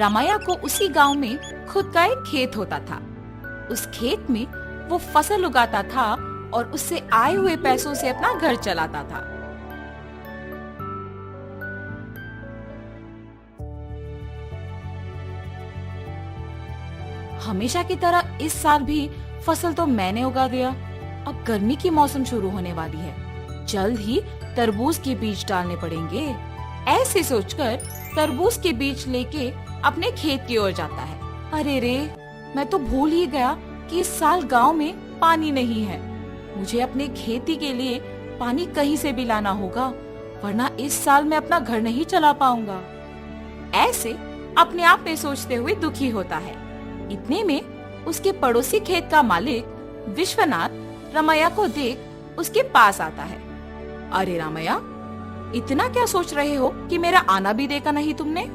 रामैया को उसी गांव में खुद का एक खेत होता था। उस खेत में वो फसल उगाता था और उससे आए हुए पैसों से अपना घर चलाता था। हमेशा की तरह इस साल भी फसल तो मैंने उगा दिया। अब गर्मी की मौसम शुरू होने वाली है, जल्द ही तरबूज के बीज डालने पड़ेंगे। ऐसे सोचकर तरबूज के बीज लेके अपने खेत की ओर जाता है। अरे रे, मैं तो भूल ही गया कि इस साल गांव में पानी नहीं है। मुझे अपने खेती के लिए पानी कहीं से भी लाना होगा, वरना इस साल मैं अपना घर नहीं चला पाऊंगा। ऐसे अपने आप में सोचते हुए दुखी होता है। इतने में उसके पड़ोसी खेत का मालिक विश्वनाथ रामैया को देख उसके पास आता है। अरे रामैया, इतना क्या सोच रहे हो कि मेरा आना भी देखा नहीं तुमने?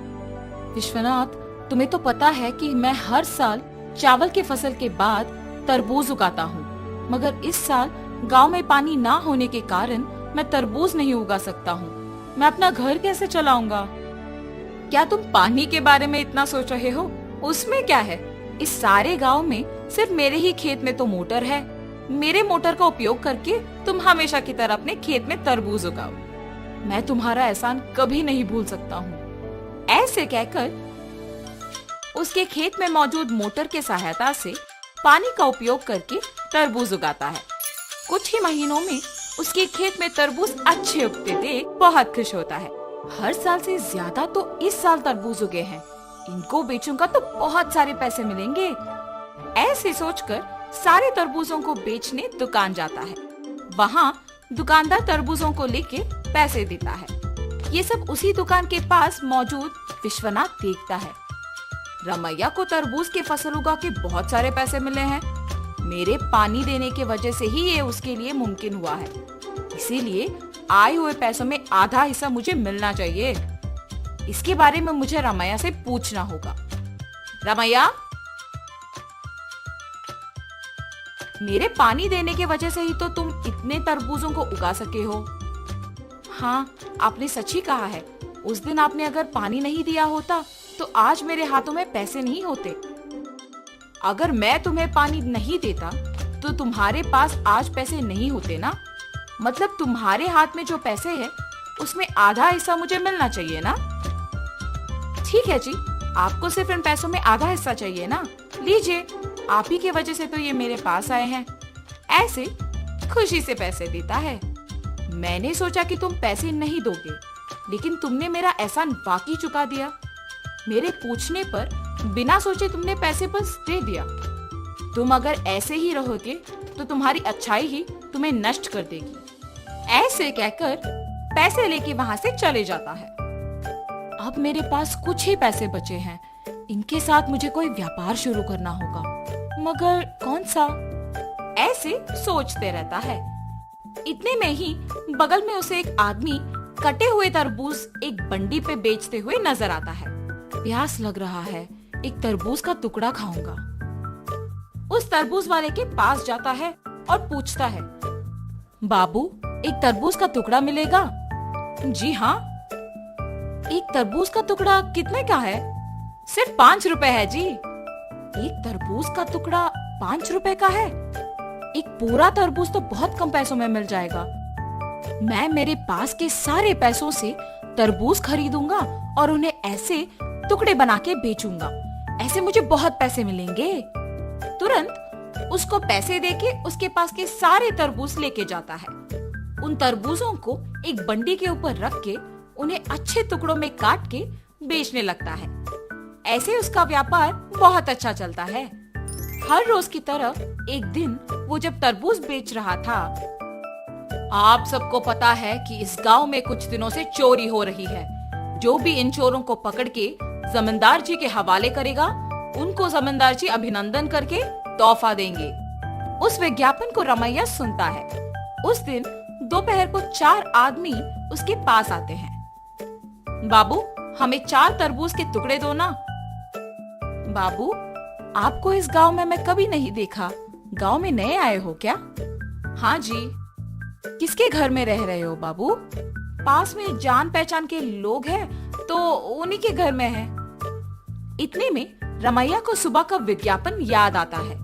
विश्वनाथ, तुम्हें तो पता है कि मैं हर साल चावल की फसल के बाद तरबूज उगाता हूँ, मगर इस साल गांव में पानी ना होने के कारण मैं तरबूज नहीं उगा सकता हूँ। मैं अपना घर कैसे चलाऊंगा? क्या तुम पानी के बारे में इतना सोच रहे हो? उसमें क्या है, इस सारे गांव में सिर्फ मेरे ही खेत में तो मोटर है। मेरे मोटर का उपयोग करके तुम हमेशा की तरह अपने खेत में तरबूज उगाओ। मैं तुम्हारा एहसान कभी नहीं भूल सकता हूँ। ऐसे कहकर उसके खेत में मौजूद मोटर के सहायता से पानी का उपयोग करके तरबूज उगाता है। कुछ ही महीनों में उसके खेत में तरबूज अच्छे उगते देख बहुत खुश होता है। हर साल से ज्यादा तो इस साल तरबूज उगे हैं, इनको बेचूंगा तो बहुत सारे पैसे मिलेंगे। ऐसे सोचकर सारे तरबूजों को बेचने दुकान जाता है। वहाँ दुकानदार तरबूजों को लेके पैसे देता है। ये सब उसी दुकान के पास मौजूद विश्वनाथ देखता है। रामैया को तरबूज की फसल उगा के बहुत सारे पैसे मिले हैं। मेरे पानी देने के वजह से ही ये उसके लिए मुमकिन हुआ है, इसीलिए आए हुए पैसों में आधा हिस्सा मुझे मिलना चाहिए। इसके बारे में मुझे रामैया से पूछना होगा। रामैया, मेरे पानी देने के वजह से ही तो तुम इतने तरबूजों को उगा सके हो। हाँ, आपने सच ही कहा है। उस दिन आपने अगर पानी नहीं दिया होता तो आज मेरे हाथों में पैसे नहीं होते। अगर मैं तुम्हें पानी नहीं देता तो तुम्हारे पास आज पैसे नहीं होते ना। मतलब तुम्हारे हाथ में जो पैसे हैं उसमें आधा हिस्सा मुझे मिलना चाहिए ना। ठीक है जी, आपको सिर्फ इन पैसों में आधा हिस्सा चाहिए ना। लीजिए, आप ही की वजह से तो ये मेरे पास आए हैं। ऐसे खुशी से पैसे देता है। मैंने सोचा कि तुम पैसे नहीं दोगे, लेकिन तुमने मेरा एहसान बाकी चुका दिया। मेरे पूछने पर बिना सोचे तुमने पैसे बस दे दिया। तुम अगर ऐसे ही रहोगे तो तुम्हारी अच्छाई ही तुम्हें नष्ट कर देगी। ऐसे कहकर पैसे लेके वहाँ से चले जाता है। अब मेरे पास कुछ ही पैसे बचे हैं, इनके साथ मुझे कोई व्यापार शुरू करना होगा, मगर कौन सा? ऐसे सोचते रहता है। इतने में ही बगल में उसे एक आदमी कटे हुए तरबूज एक बंडी पे बेचते हुए नजर आता है। प्यास लग रहा है, एक तरबूज का टुकड़ा खाऊंगा। उस तरबूज वाले के पास जाता है और पूछता है, बाबू, एक तरबूज का टुकड़ा मिलेगा? जी हाँ। एक तरबूज का टुकड़ा कितने का है? सिर्फ 5 रुपए है जी। एक तरबूज का टुकड़ा 5 रुपए का है? एक पूरा तरबूज तो बहुत कम पैसों में मिल जाएगा। मैं मेरे पास के सारे पैसों से तरबूज खरीदूंगा और उन्हें ऐसे टुकड़े बना के बेचूंगा। ऐसे मुझे बहुत पैसे मिलेंगे। तुरंत उसको पैसे देके उसके पास के सारे तरबूज लेके जाता है। उन तरबूजों को एक बंडी के ऊपर रख के उन्हें अच्छे टुकड़ों में काट के बेचने लगता है। ऐसे उसका व्यापार बहुत अच्छा चलता है। हर रोज की तरह एक दिन वो जब तरबूज बेच रहा था, आप सबको पता है कि इस गांव में कुछ दिनों से चोरी हो रही है। जो भी इन चोरों को पकड़ के जमींदार जी के हवाले करेगा, उनको जमींदार जी अभिनंदन करके तोहफा देंगे। उस विज्ञापन को रामैया सुनता है। उस दिन दोपहर को 4 आदमी उसके पास आते हैं। बाबू, हमें 4 तरबूज के टुकड़े दो ना। बाबू, आपको इस गांव में मैं कभी नहीं देखा। गांव में नए आए हो क्या? हाँ जी। किसके घर में रह रहे हो बाबू? पास में जान पहचान के लोग हैं तो उन्हीं के घर में है। इतने में रमैया को सुबह का विज्ञापन याद आता है।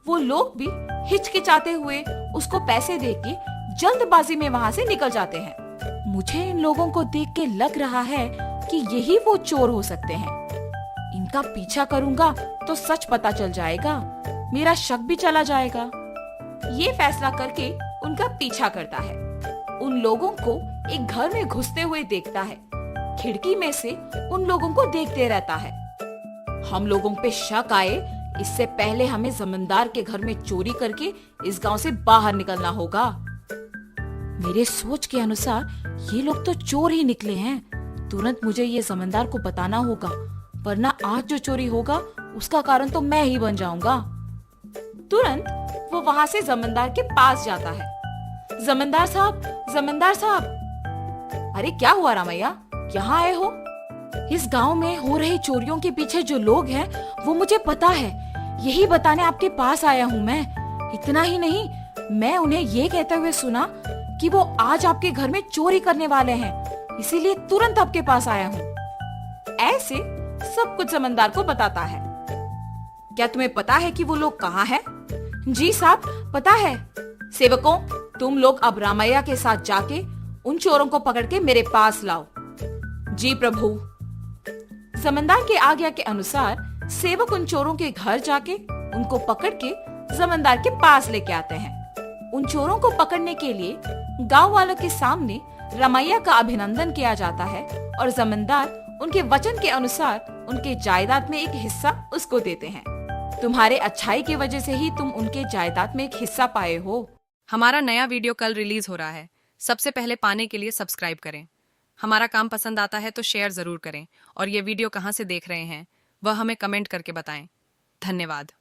वो लोग भी हिचकिचाते हुए उसको पैसे देके जल्दबाजी में वहाँ से निकल जाते हैं। मुझे इन लोगों को देख के लग रहा है कि यही वो चोर हो सकते हैं। इनका पीछा करूंगा तो सच पता चल जाएगा, मेरा शक भी चला जाएगा। ये फैसला करके उनका पीछा करता है। उन लोगों को एक घर में घुसते हुए देखता है। खिड़की में से उन लोगों को देखते रहता है। हम लोगों पे शक आए इससे पहले हमें जमींदार के घर में चोरी करके इस गांव से बाहर निकलना होगा। मेरे सोच के अनुसार ये लोग तो चोर ही निकले हैं। तुरंत मुझे ये जमींदार को बताना होगा, वरना आज जो चोरी होगा उसका कारण तो मैं ही बन जाऊंगा। तुरंत वो वहाँ से जमींदार के पास जाता है। जमींदार साहब, जमींदार साहब। अरे क्या हुआ रामैया, यहाँ आए हो? इस गांव में हो रही चोरियों के पीछे जो लोग हैं वो मुझे पता है, यही बताने आपके पास आया हूँ मैं। इतना ही नहीं, मैं उन्हें ये कहते हुए सुना कि वो आज आपके घर में चोरी करने वाले हैं, इसीलिए तुरंत आपके पास आया हूँ। ऐसे सब कुछ जमींदार को बताता है। क्या तुम्हें पता है कि वो लोग कहाँ हैं? जी साहब, पता है। सेवकों, तुम लोग अब रामैया के साथ जाके उन चोरों को पकड़ के मेरे पास लाओ। जी प्रभु। जमींदार के आज्ञा के अनुसार सेवक उन चोरों के घर जाके उनको पकड़ के जमींदार के पास लेके आते हैं। उन चोरों को पकड़ने के लिए गांव वालों के सामने रमैया का अभिनंदन किया जाता है और जमींदार उनके वचन के अनुसार उनके जायदाद में एक हिस्सा उसको देते हैं। तुम्हारे अच्छाई की वजह से ही तुम उनके जायदाद में एक हिस्सा पाए हो। हमारा नया वीडियो कल रिलीज हो रहा है। सबसे पहले पाने के लिए सब्सक्राइब करें। हमारा काम पसंद आता है तो शेयर जरूर करें और ये वीडियो कहाँ से देख रहे हैं वह हमें कमेंट करके बताएं। धन्यवाद।